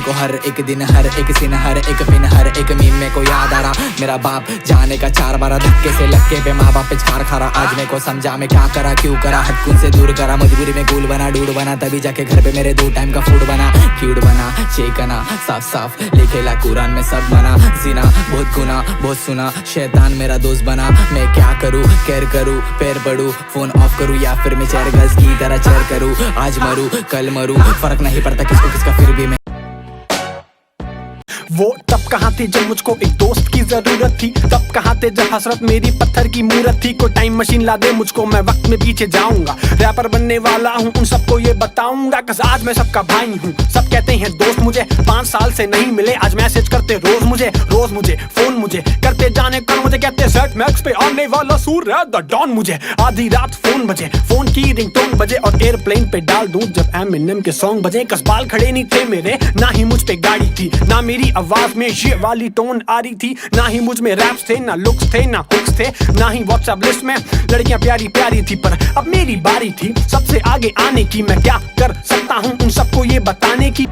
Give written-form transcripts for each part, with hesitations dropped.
को हर एक दिन, हर एक सीन, हर एक पिन, हर एक मीम में को याद आ रहा। मेरा बाप जाने का 4 बार धक्के से लक्के पे माँ बाप पे कार खा रहा। आज मेरे को समझा मैं क्या करा क्यों करा, हटकुन से दूर करा, मजबूरी में कूल बना डूड बना, तभी जाके घर पे मेरे 2 टाइम का फूड बना। क्यूट बना चेकना साफ साफ लिखेला कुरान में सब बना। जीना बहुत गुना बहुत सुना, शैतान मेरा दोस्त बना। मैं क्या करूँ केयर करूँ पैर पड़ू, फोन ऑफ करूँ या फिर मैं चेयर गर्ल्स की तरह चेयर करूँ। आज मरूँ कल मरूँ फर्क नहीं पड़ता किसको किसका, फिर भी मैं। वो तब कहाँ थे जब मुझको एक दोस्त की जरूरत थी, तब कहाँ थे जब हसरत मेरी पत्थर की मूरत थी। कोई टाइम मशीन ला दे मुझको, मैं वक्त में पीछे जाऊंगा। रैपर बनने वाला हूँ उन सबको ये बताऊंगा, कस आज मैं सबका भाई हूँ। सब कहते हैं दोस्त मुझे 5 साल से नहीं मिले, आज मैसेज करते रोज मुझे फोन मुझे करते जाने कल मुझे कहते सेट मैक्स पे आने वाला सूर्य द डॉन। मुझे आधी रात फोन बजे, फोन की रिंगटोन बजे और एयरप्लेन पे डाल दूं जब एमिनेम के सॉन्ग बजे। कसबाल खड़े नहीं थे मेरे, ना ही मुझ पे गाड़ी थी, ना मेरी आवाज में ये वाली टोन आ रही थी, ना ही मुझ में रैप्स थे, ना लुक्स थे, ना हुक्स थे, ना ही व्हाट्सएप लिस्ट में लड़कियां प्यारी प्यारी थी। पर अब मेरी बारी थी सबसे आगे आने की, मैं क्या कर सकता हूँ उन सबको ये बताने की।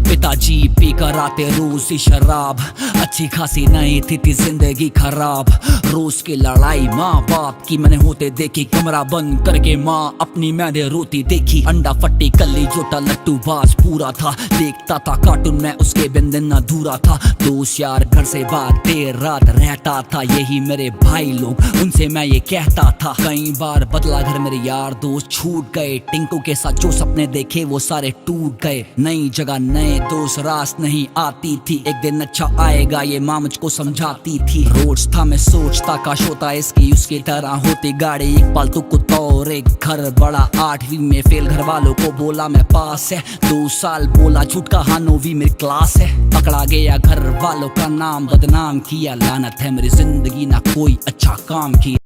पिताजी पीकर आते रोज ही शराब, अच्छी खासी नहीं थी जिंदगी खराब। रोज की लड़ाई माँ बाप की मैंने होते देखी, कमरा बंद करके माँ अपनी मैंने रोती देखी। अंडा फट्टी कल्ली जोटा लट्टू बाज पूरा था, देखता था कार्टून में उसके बिन दिन अधूरा था। दोस्त यार घर से बात देर रात रहता था, यही मेरे भाई लोग उनसे मैं ये कहता था। कई बार बदला घर मेरे यार दोस्त छूट गए, टिंकू के साथ जो सपने देखे वो सारे टूट गए। नई जगह नए दोस्त रास नहीं आती थी, एक दिन अच्छा आएगा ये माँ मुझको समझाती थी। रोज था मैं सोचता काश होता इसकी उसकी तरह होती गाड़ी, एक पालतू कुत्ता और एक घर बड़ा। 8वीं में फेल घर वालों को बोला मैं पास है, 2 साल बोला झूठ कहा 9वीं मेरी क्लास है। पकड़ा गया घर वालों का नाम बदनाम किया, लानत है मेरी जिंदगी ना कोई अच्छा काम किया।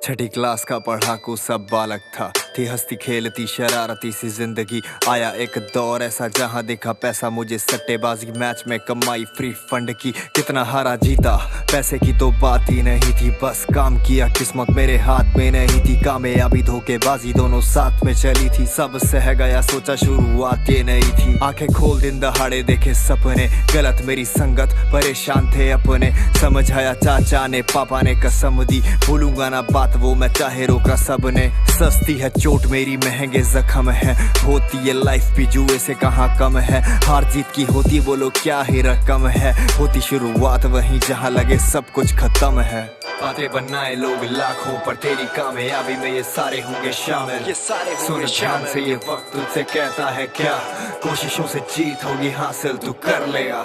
6ठी क्लास का पढ़ाकू सब बालक था, थी हंसती खेलती शरारती सी जिंदगी। आया एक दौर ऐसा जहां देखा पैसा मुझे, सट्टेबाजी मैच में कमाई फ्री फंड की। कितना हारा जीता पैसे की तो बात ही नहीं थी, बस काम किया किस्मत मेरे हाथ में नहीं थी। कामयाबी धोखेबाजी दोनों साथ में चली थी, सब सह गया सोचा शुरुआत ये नहीं थी। आंखें खोल दिन दहाड़े देखे सपने, गलत मेरी संगत परेशान थे अपने। समझ आया चाचा ने पापा ने कसम दी, भूलूंगा ना बात वो मैं चाहे रोका सबने। सस्ती है चोट मेरी महंगे जख्म है, होती है लाइफ भी जुए से कहाँ कम है। हार जीत की होती बोलो क्या ही रकम है, होती शुरुआत वहीं जहाँ लगे सब कुछ खत्म है। बातें बनाए लोग लाखों पर तेरी कामयाबी में ये सारे होंगे शामिल। सुन ध्यान से ये वक्त तुझसे कहता है क्या, कोशिशों से जीत होगी हासिल तू कर लेगा।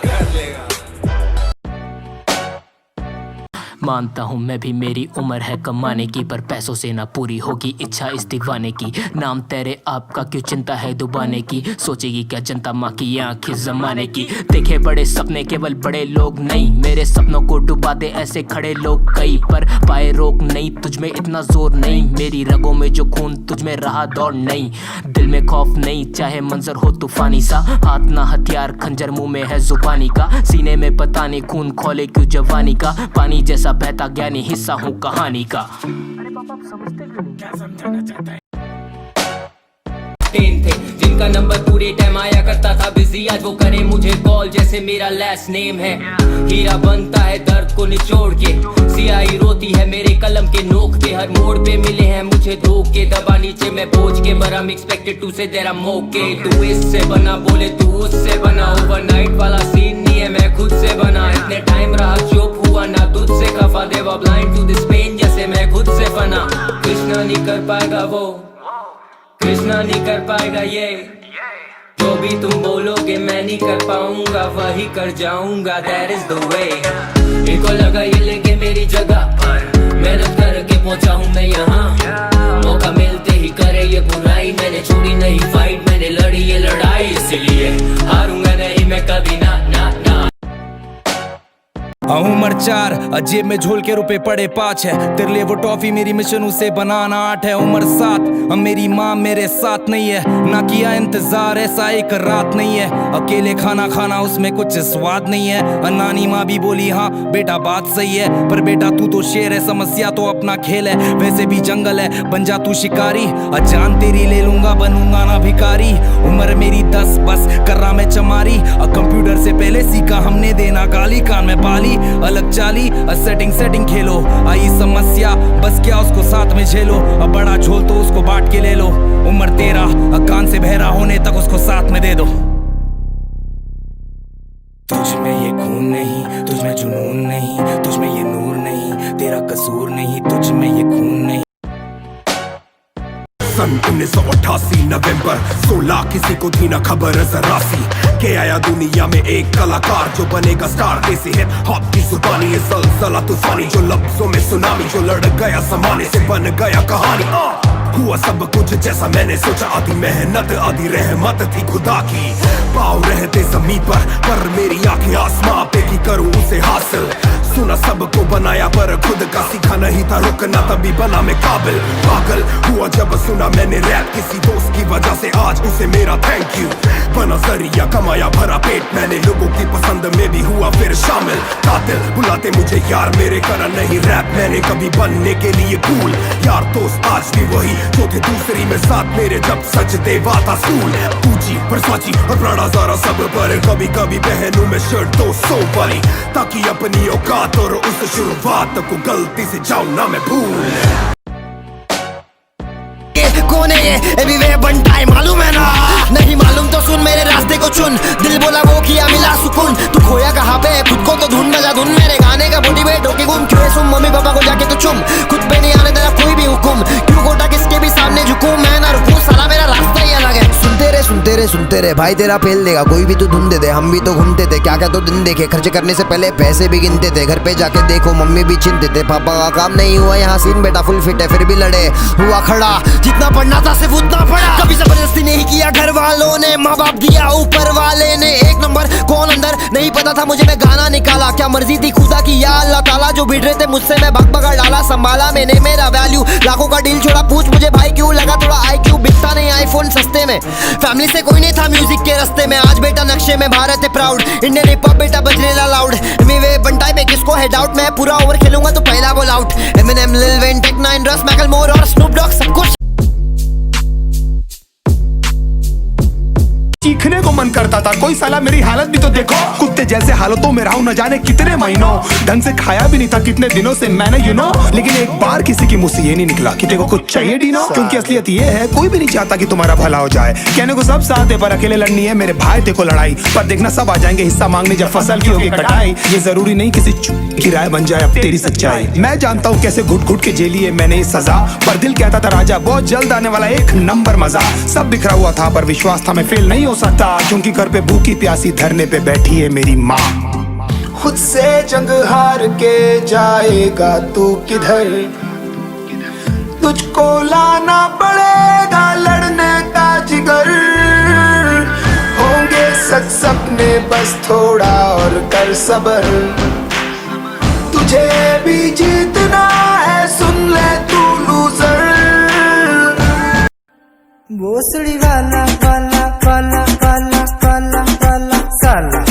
मानता हूँ मैं भी मेरी उम्र है कमाने की, पर पैसों से ना पूरी होगी इच्छा इस दीवाने की। नाम तेरे आपका क्यों चिंता है डुबाने की, सोचेगी क्या जनता माँ की आँखें जमाने की। देखे बड़े सपने केवल बड़े लोग नहीं, मेरे सपनों को डुबा दे ऐसे खड़े लोग कई, पर पाए रोक नहीं तुझ में इतना जोर नहीं। मेरी रगों में जो खून तुझ में रहा दौड़ नहीं, दिल में खौफ नहीं चाहे मंजर हो तूफानी सा। हाथ ना हथियार खंजर मुंह में है जुबानी का, सीने में पता नहीं खून खोले क्यों जवानी का। पानी जैसा बहता ज्ञानी हिस्सा हूँ कहानी का। थे जिनका नंबर पूरे टाइम आया करता था बिजी, आज वो करे मुझे कॉल जैसे मेरा लास्ट नेम है। हीरा बनता है दर्द को निचोड़ के, सियाही रोती है मेरे कलम के नोक पे। हर मोड़ पे मिले हैं मुझे धोखे, दबा नीचे मैं पहुंच के but I'm expected to say that I'm okay। तू इससे बना बोले तू उससे बना, ओवरनाइट वाला सीन नहीं है मैं खुद से बना। इतने टाइम रहा चुप हुआ ना तुझसे खफा, दे वो ब्लाइंड टू दिस पेन जैसे मैं खुद से बना। कृष्णा नहीं कर पाएगा वो, कृष्णा नहीं कर पाएगा ये, जो भी तुम बोलोगे मैं नहीं कर पाऊंगा वही कर जाऊंगा। That is the way। इनको लगा ये लेके मेरी जगह पर, मेहनत करके पहुंचा हूँ मैं यहाँ। मौका मिलते ही करे ये बुराई, मैंने छोड़ी नहीं फाइट मैंने लड़ी ये लड़ाई, इसीलिए हारूंगा नहीं मैं कभी ना ना ना। उम्र 4 जेब में झोल के रुपए पड़े 5 है, तेरे लिए वो टॉफी मेरी मिशन उसे बनाना 8 है। उम्र 7 मेरी माँ मेरे साथ नहीं है, ना किया इंतजार ऐसा एक रात नहीं है। अकेले खाना खाना उसमें कुछ स्वाद नहीं है। नानी माँ भी बोली हाँ बेटा बात सही है, पर बेटा तू तो शेर है, समस्या तो अपना खेल है। वैसे भी जंगल है, बन जा तू शिकारी, जान तेरी ले लूंगा बनूंगा ना भिखारी। उम्र मेरी 10 बस कर रहा मैं चमारी, कंप्यूटर से पहले सीखा हमने देना गाली। कान में पाली अलग चाली, सेटिंग खेलो। आई समस्या बस क्या उसको साथ में झेलो, अब बड़ा झोल तो उसको बांट के ले लो। उम्र 13 कान से बहरा होने तक उसको साथ में दे दो। तुझ में ये खून नहीं, तुझ में जुनून नहीं, तुझ में ये नूर नहीं, तेरा कसूर नहीं, तुझ में ये खून नहीं। सन 1988 नवंबर 16 किसी को थी ना खबर जरा सी के आया दुनिया में एक कलाकार जो बनेगा स्टार। देसी हिप हॉप की जुबानी ये सलसला तूफानी, जो लफ्जों में सुनामी, जो लड़ गया जमाने से बन गया कहानी। हुआ सब कुछ जैसा मैंने सोचा, आधी मेहनत आधी रहमत थी खुदा की। पाँव रहते जमीन पर मेरी आंखें आसमां पे की करूं उसे हासिल। सुना सबको बनाया पर खुद का सीखा नहीं था रुकना, तभी बना मैं काबिल। पागल हुआ जब सुना मैंने रैप किसी दोस्त की वजह से, आज उसे मेरा थैंक यू। बना जरिया कमाया भरा पेट, मैंने लोगों की पसंद में भी हुआ फिर शामिल। कातिल बुलाते मुझे यार मेरे, करा नहीं रैप मैंने कभी बनने के लिए कूल। यार दोस्त आज भी वही जो थे दूसरी में साथ मेरे, जब सच देवा था स्कूल। पूजी वर्साची और प्राड़ा ज़ारा सब पर, कभी कभी पहनूं मैं शर्ट 200 वाली, ताकि अपनी औकात और उस शुरुआत को गलती से जाऊं ना मैं भूल। कौन है ये एबीवे बनता है मालूम है ना? नहीं मालूम तो सुन मेरे रास्ते को चुन, दिल बोला वो किया मिला सुकून। तू खोया कहाँ पे खुद को तो ढूंढ बजा धुन, मेरे गाने का मोटिवेट होके घूम। क्यों सुन मम्मी पापा को जाके तो चुम, खुद पे नहीं आने देना कोई भी हुकुम। क्यों गोटा किसके भी सामने झुकूं, मैं ना रुकूं, साला मेरा रास्ता ही अलग है। सुनते रे भाई तेरा फेल देगा, कोई भी तू धुन दे दे। हम भी तो घूमते थे क्या क्या तो दिन देखे, खर्च करने से पहले पैसे भी गिनते थे। घर पे जाके देखो मम्मी भी चिंतित थे, पापा का काम नहीं हुआ यहाँ सीन बेटा फुल फिट है, फिर भी लड़े हुआ खड़ा। जितना पढ़ना था सिर्फ उतना पढ़ा, कभी जबरदस्ती नहीं किया घर वालों ने, माँ बाप दिया ऊपर वाले ने। एक नंबर कौन अंदर नहीं पता था मुझे, मैं गाना निकाला क्या मर्जी थी खुदा की या अल्लाह ताला। जो भिड़ रहे थे मुझसे मैं भाग भगा डाला, संभाला मैंने मेरा वैल्यू। लाखों का डील छोड़ा, पूछ मुझे भाई क्यों लगा थोड़ा IQ, बिकता नहीं आईफोन सस्ते में। फैमिली से कोई नहीं था म्यूजिक के रास्ते में, आज बेटा नक्शे में भारत है प्राउड। इंडियन हिप हॉप बेटा बजरेला लाउड, एबीवे बनता है किसको है डाउट। मैं पूरा ओवर खेलूंगा तो पहला ball out. Eminem Lil Wayne Tech 9 Russ मैकलमोर और स्नूप डॉग सब कुछ चीखने को मन करता था, कोई साला मेरी हालत भी तो देखो। कुत्ते जैसे हालतों में रहा हूं न जाने कितने महीनों, ढंग से खाया भी नहीं था कितने दिनों से मैंने लेकिन एक बार किसी की मुंह से ये नहीं निकला कि तेरे को कुछ चाहिए डीनो। क्योंकि असलियत ये है कोई भी नहीं चाहता कि तुम्हारा भला हो जाए। कहने को सब साथ है पर अकेले लड़नी है मेरे भाई तेरे को लड़ाई। पर देखना सब आ जाएंगे हिस्सा मांगने जब फसल की होगी कटाई। ये जरूरी नहीं किसी की राय बन जाए अब तेरी सच्चाई। मैं जानता हूँ कैसे घुट घुट के झेली है मैंने ये सजा, पर दिल कहता था राजा बहुत जल्द आने वाला एक नंबर मजा। सब बिखरा हुआ था पर विश्वास था मैं फेल नहीं हो सकता, क्योंकि घर पे भूखी प्यासी धरने पे बैठी है मेरी माँ। खुद से जंग हार के जाएगा तू किधर, तुझको लाना पड़ेगा लड़ने का जिगर। होंगे सच सपने बस थोड़ा और कर सबर, तुझे भी जीतना है सुन ले तू लूजर। भोसड़ी वाला वाला वाला वाला वाला वाला साला